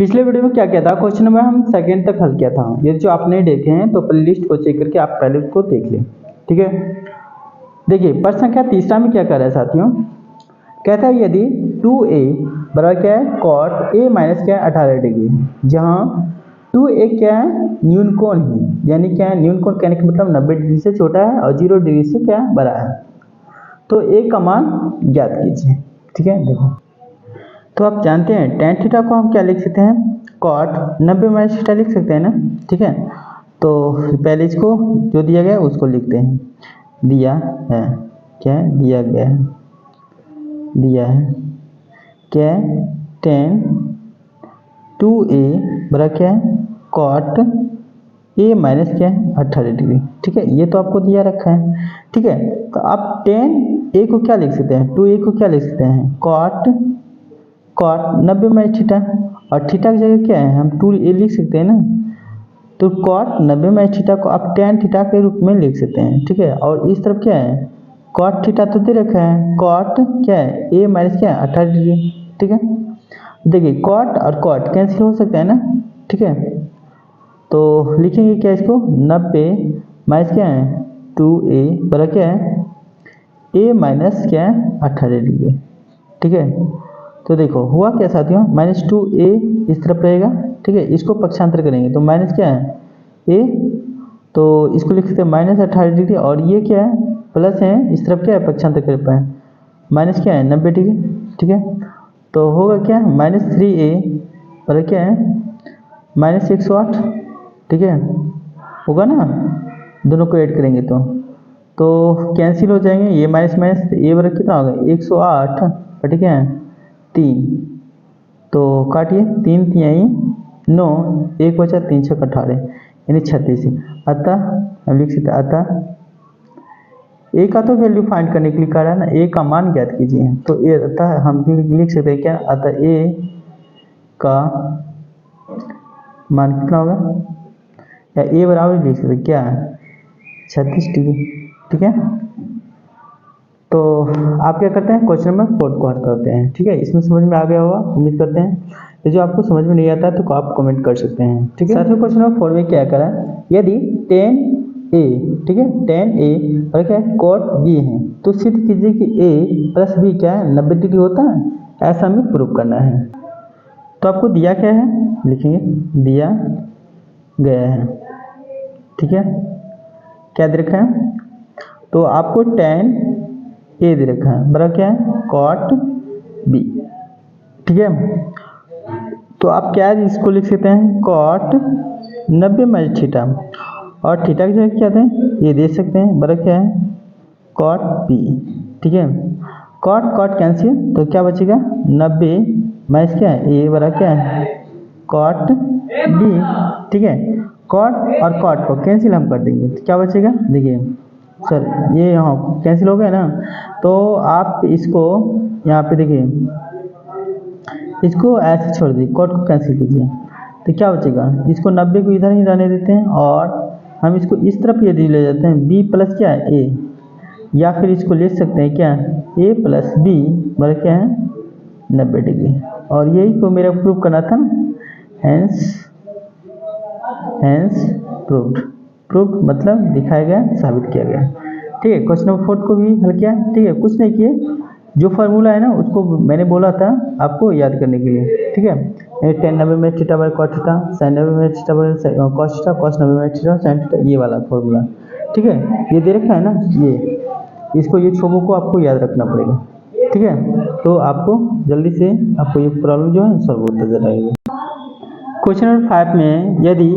पिछले वीडियो में क्या किया था, क्वेश्चन नंबर हम सेकंड तक हल किया था। ये जो आप नहीं देखे हैं तो प्लेलिस्ट को चेक करके आप पहले उसको देख लें, ठीक है। देखिए प्रश्न संख्या तीसरा में क्या कर रहा है साथियों, कहता है यदि 2a बराबर क्या है cot a माइनस क्या है 18 डिग्री, जहाँ 2a क्या है न्यून कोण है, यानी क्या है न्यून कोण कहने का मतलब 90 डिग्री से छोटा है और 0 डिग्री से क्या है बड़ा है, तो a का मान ज्ञात कीजिए, ठीक है। देखो तो आप जानते हैं tan थीटा को हम क्या लिख सकते हैं, cot 90 माइनस थीटा लिख सकते हैं ना, ठीक है। तो पहले इसको जो दिया गया है उसको लिखते हैं, दिया है क्या है, दिया गया है, दिया है क्या है tan 2a बराबर क्या है cot a माइनस क्या है 18 डिग्री, ठीक है। ये तो आपको दिया रखा है, ठीक है। तो आप tan a को क्या लिख सकते हैं, 2a को क्या लिख सकते हैं cot 90 माइनस थीटा, और थीटा की जगह क्या है हम 2a लिख सकते हैं ना, तो cot 90 माइनस थीटा को आप tan थीटा के रूप में लिख सकते हैं, ठीक है। और इस तरफ क्या है cot थीटा तो दे रखा है, cot क्या है a माइनस क्या है 18 डिग्री, ठीक है। देखिए cot और cot कैंसिल हो सकता है ना, ठीक है। तो लिखेंगे क्या इसको 90 माइनस क्या है 2a बराबर क्या है a माइनस क्या है 18 डिग्री, ठीक है। तो देखो हुआ क्या साथियों, -2a इस तरफ रहेगा, ठीक है। इसको पक्षांतर करेंगे तो माइनस क्या है a, तो इसको लिख सकते हैं -18 डिग्री, और ये क्या है प्लस है, इस तरफ क्या है पक्षांतर कर पाए माइनस क्या है 90 डिग्री, ठीक है। तो होगा क्या -3a पर क्या है -108, ठीक है, होगा ना, दोनों को ऐड करेंगे तो कैंसिल हो जाएंगे, ये माइनस माइनस ए बराबर कितना होगा 108 बटे क्या है 3, तो काटिए 3 तिहाई 9, 1 बचा 3 छक 18 यानी 36, अतः हम लिख सकते अतः ए का तो वैल्यू फाइंड करने के लिए कह रहा है ना, ए का मान ज्ञात कीजिए, तो ए अतः हम लिख सकते हैं क्या, अतः ए का मान कितना होगा, या ए बराबर लिख सकते क्या 36 डिग्री, ठीक है। तो आप क्या करते हैं क्वेश्चन नंबर 4 को हल करते हैं, ठीक है। इसमें समझ में आ गया होगा उम्मीद करते हैं, तो जो आपको समझ में नहीं आता है तो आप कमेंट कर सकते हैं, ठीक है। साथियों क्वेश्चन नंबर 4 में क्या करा है, यदि tan a, ठीक है, tan a और क्या है cot b है, तो सिद्ध कीजिए कि a प्लस b क्या है 90 डिग्री होता है, ऐसा हमें प्रूव करना है। तो आपको दिया क्या है, लिखेंगे दिया गया है, ठीक है। क्या दे रखा है, तो आपको tan a दे रखा है बराबर क्या है cot b, ठीक है। तो आप क्या है इसको लिख सकते हैं cot 90 माइनस थीटा, और थीटा की जगह क्या दें ये दे सकते हैं बराबर क्या है cot b, ठीक है। cot कैंसिल तो क्या बचेगा 90 माइनस क्या है a बराबर क्या है cot b, ठीक है। cot और cot को कैंसिल हम कर देंगे तो क्या बचेगा, देखिए सर ये यहाँ कैंसिल हो गया ना, तो आप इसको यहाँ पे देखिए इसको ऐसे छोड़ दीजिए, cot को कैंसिल कीजिए तो क्या बचेगा, इसको 90 को इधर ही रहने देते हैं, और हम इसको इस तरफ यदि ले जाते हैं b प्लस क्या है a, या फिर इसको ले सकते हैं क्या a प्लस b बराबर क्या है 90 डिग्री, और यही को मेरा प्रूव करना था ना, हैंस प्रूव्ड मतलब दिखाया गया साबित किया गया, ठीक है। क्वेश्चन नंबर 4 को भी हल किया, ठीक है। कुछ नहीं किए, जो फार्मूला है ना उसको मैंने बोला था आपको याद करने के लिए, ठीक है। tan 90 minus theta by cot theta, sin 90 minus theta by cos theta, cos 90 minus theta sin theta, ये वाला फार्मूला, ठीक है। ये दे रखा है ना, ये इसको ये छोबों को आपको याद रखना पड़ेगा, ठीक है। तो आपको जल्दी से आपको ये प्रॉब्लम जो है सॉल्व होता चला जाएगा। क्वेश्चन नंबर 5 में यदि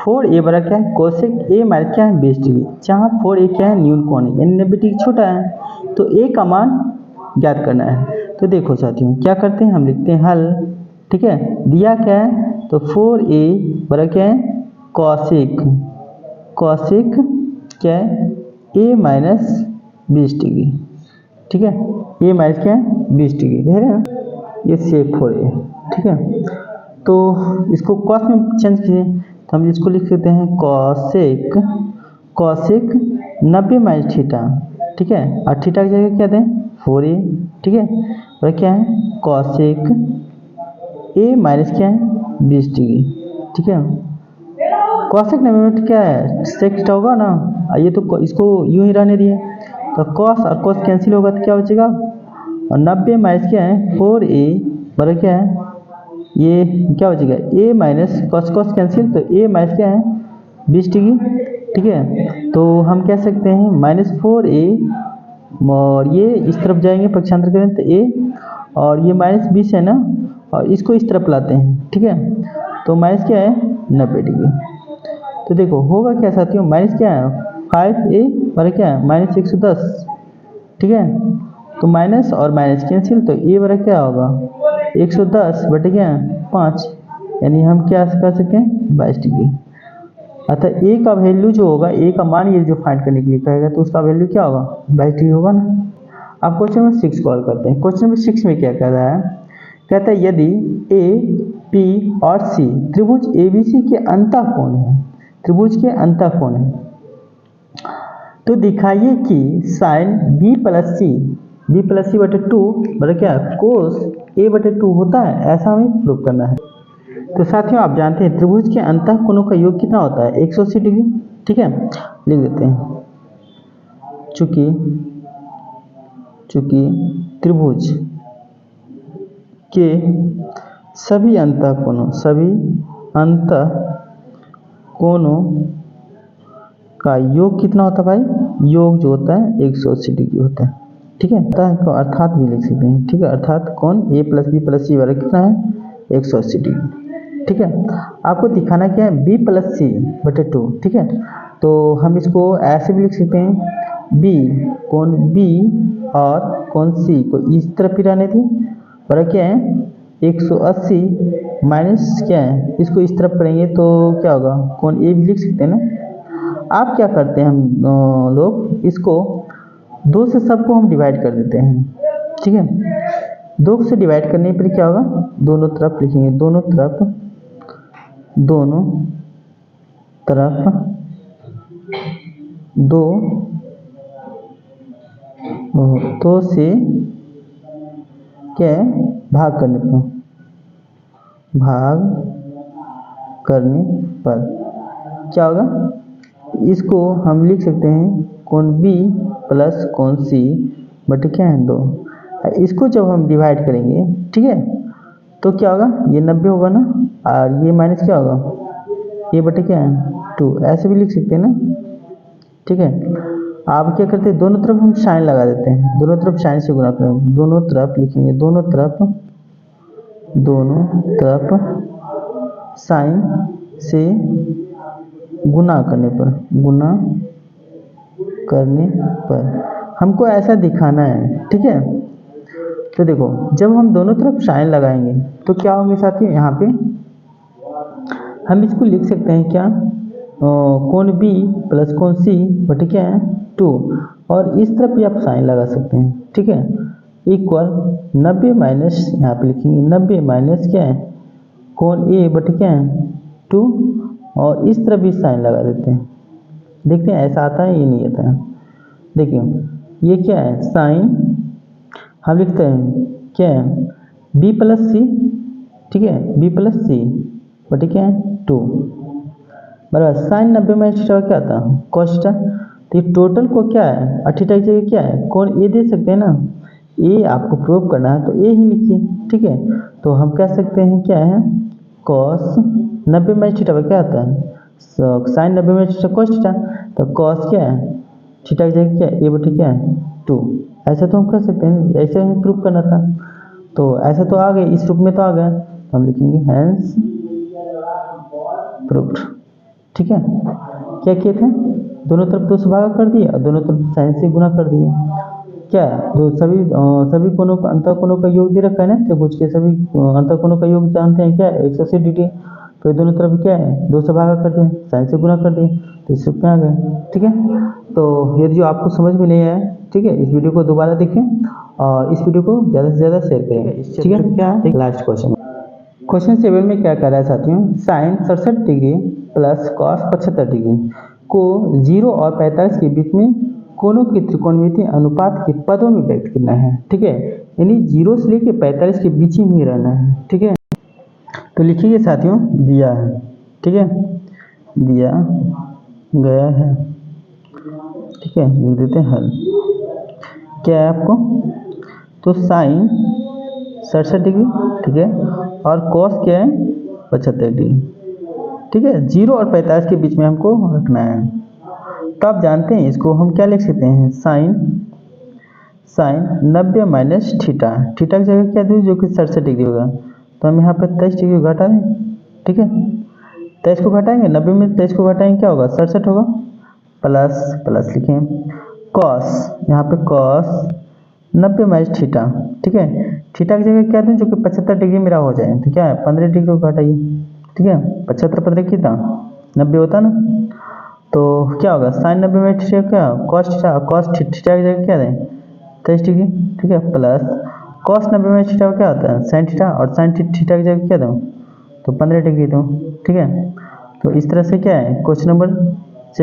4a बड़ा क्या है कोसेक a माइनस क्या है 20 डिग्री, जहाँ 4a क्या है न्यून कोण है यानी 90 डिग्री छोटा है, तो a का मान ज्ञात करना है। तो देखो साथियों क्या करते हैं, हम लिखते हैं हल, ठीक है। दिया क्या है तो 4a बड़ा क्या है कॉसेक क्या है a माइनस 20 डिग्री, ठीक है। a माइनस क्या है 20 डिग्री है ना, ये सेक 4a, ठीक है। तो इसको कॉस में चेंज कीजिए, तो हम इसको लिख सकते हैं कॉसेक 90 माइनस थीटा, ठीक है, और थीटा की जगह क्या दें 4a, ठीक है। और क्या है कॉसेक a माइनस क्या है 20 डिग्री, ठीक है। कॉसेक 90 मिनट क्या है, सेक होगा ना, ये तो इसको यूं ही रहने दिए, तो कॉस और कॉस कैंसिल होगा तो क्या बचेगा, और 90 माइनस क्या है 4a बराबर क्या है, ये क्या बचेगा a minus cos cos cancel, तो a माइनस क्या है 20 डिग्री, ठीक है। तो हम कह सकते हैं -4a, और ये इस तरफ जाएंगे पक्षांतर करें तो a, और ये -20 है ना, और इसको इस तरफ लाते हैं, ठीक है। तो माइनस क्या है 90 डिग्री। तो देखो होगा क्या साथियों, माइनस क्या है 5a बराबर क्या है -110, ठीक है। तो माइनस और माइनस कैंसिल, तो a बराबर क्या होगा 110 बटे क्या 5, यानी हम क्या कर सकते हैं 22 डिग्री। अतः a का वैल्यू जो होगा, a का मान ये जो फाइंड करने के लिए कहेगा, तो उसका वैल्यू क्या होगा 22 डिग्री होगा ना। अब क्वेश्चन नंबर 6 कॉल करते हैं। क्वेश्चन नंबर 6 में क्या कह रहा है, कहता है यदि a, p और c त्रिभुज ABC के अंतःकोण है, त्रिभुज के अंतःकोण है, तो दिखाइए कि साइन b प्लस सी बटे 2 बराबर क्या कोस a बटे 2 होता है, ऐसा हमें प्रूव करना है। तो साथियों आप जानते हैं त्रिभुज के अंतःकोणों का योग कितना होता है 180 डिग्री, ठीक है। लिख देते हैं, चूंकि त्रिभुज के सभी अंतःकोणों का योग कितना होता है भाई, योग जो होता है 180 डिग्री होता है, ठीक है। अर्थात भी लिख सकते हैं, ठीक है, अर्थात कोण a प्लस बी प्लस सी बराबर कितना है 180 डिग्री, ठीक है। आपको दिखाना क्या है b प्लस सी बटे 2, ठीक है। तो हम इसको ऐसे भी लिख सकते हैं, b कोण b और कोण c को इस तरफ ही रहने थी, बराबर क्या है 180 माइनस क्या है, इसको इस तरफ करेंगे तो क्या होगा कोण a भी लिख सकते हैं ना। आप क्या करते हैं, हम लोग इसको 2 से सबको हम डिवाइड कर देते हैं, ठीक है। 2 से डिवाइड करने पर क्या होगा, दोनों तरफ लिखेंगे, दोनों तरफ 2 से क्या है भाग करने पर क्या होगा, इसको हम लिख सकते हैं कोण b प्लस कोण c बटे क्या है 2। इसको जब हम डिवाइड करेंगे, ठीक है, तो क्या होगा ये 90 होगा ना, और ये माइनस क्या होगा ये बटे क्या है 2, ऐसे भी लिख सकते हैं ना, ठीक है। आप क्या करते हैं दोनों तरफ हम साइन लगा देते हैं, दोनों तरफ साइन से गुणा करेंगे, दोनों तरफ लिखेंगे, दोनों तरफ साइन से गुणा करने पर हमको ऐसा दिखाना है, ठीक है। तो देखो जब हम दोनों तरफ साइन लगाएंगे तो क्या होंगे साथियों, यहाँ पे हम इसको लिख सकते हैं क्या, कोण b प्लस कोण c बटे क्या है 2, और इस तरफ भी आप साइन लगा सकते हैं, ठीक है, इक्वल 90 माइनस, यहाँ पे लिखेंगे 90 माइनस क्या है कोण a बटे क्या है 2, और इस तरफ भी साइन लगा देते हैं, देखते हैं ऐसा आता है ये नहीं आता है। देखिए ये क्या है साइन, हम लिखते हैं क्या है b प्लस सी, ठीक है, b प्लस सी बटे क्या है 2 बराबर साइन 90 में थीटा क्या आता है cos थीटा। तो ये टोटल को क्या है, और थीटा की जगह क्या है कोण a दे सकते हैं ना, a आपको प्रूव करना है तो a ही लिखिए, ठीक है। तो हम कह सकते हैं क्या है cos 90 में थीटा क्या आता है, साइन 90 में थीटा cos थीटा, तो cos क्या है थीटा की जगह क्या है a बटे क्या है 2, ऐसा तो हम कर सकते हैं, ऐसे हमें प्रूव करना था, तो ऐसा तो आ गया, इस रूप में तो आ गया, तो हम लिखेंगे हैंस प्रूव्ड, ठीक है। क्या किए थे, दोनों तरफ 2 से भागा कर दिए और दोनों तरफ साइन से गुणा कर दिए, क्या जो सभी कोणों का अंतःकोणों का योग दे रखा है ना, त्रिभुज के सभी अंतःकोणों का योग जानते हैं क्या 180 डिग्री, तो दोनों तरफ क्या है 2 से भागा कर दिए, साइन से गुणा कर दिए, तो इस रूप में आ गए, ठीक है। तो यदि जो आपको समझ में नहीं आया, ठीक है, इस वीडियो को दोबारा देखें और इस वीडियो को ज़्यादा से ज़्यादा शेयर करें, ठीक है। क्या है लास्ट क्वेश्चन 7 में क्या कर रहा है साथियों, sine 67 degree plus cos 75 degree को 0 और 45 के बीच में कोणों की त्रिकोणमितीय अनुपात के पदों में व्यक्त करना है, ठीक है, यानी 0 से लेकर 45 के बीच ही में रहना है, ठीक है। तो लिखिए साथियों दिया है, ठीक है, दिया गया है, ठीक है, लिख देते हैं हल। क्या है आपको, तो साइन 67 डिग्री, ठीक है, और कॉस क्या है 75 डिग्री, ठीक है। 0 और 45 के बीच में हमको रखना है। तो आप जानते हैं इसको हम क्या लिख सकते हैं, साइन 90 माइनस थीटा, थीटा की जगह क्या दूँ जो कि 67 डिग्री होगा, तो हम यहाँ पे 23 डिग्री घटा दें, ठीक है। 23 को घटाएंगे, 90 में 23 को घटाएंगे क्या होगा 67 होगा, प्लस प्लस लिखें, कॉस यहाँ पे कॉस 90 माइनस थीटा, ठीक है। थीटा की जगह क्या दें जो कि 75 डिग्री मेरा हो जाए, तो क्या है 15 डिग्री को घटाइए, ठीक है। 75 15 कितना 90 होता ना, तो क्या होगा साइन 90 में थीटा क्या कॉस थीटा की जगह क्या दें 23 डिग्री, ठीक है, प्लस कॉस 90 में थीटा क्या होता है साइन थीटा, और साइन थीटा की जगह क्या दूँ तो 15 डिग्री दूँ, ठीक है। तो इस तरह से क्या है क्वेश्चन नंबर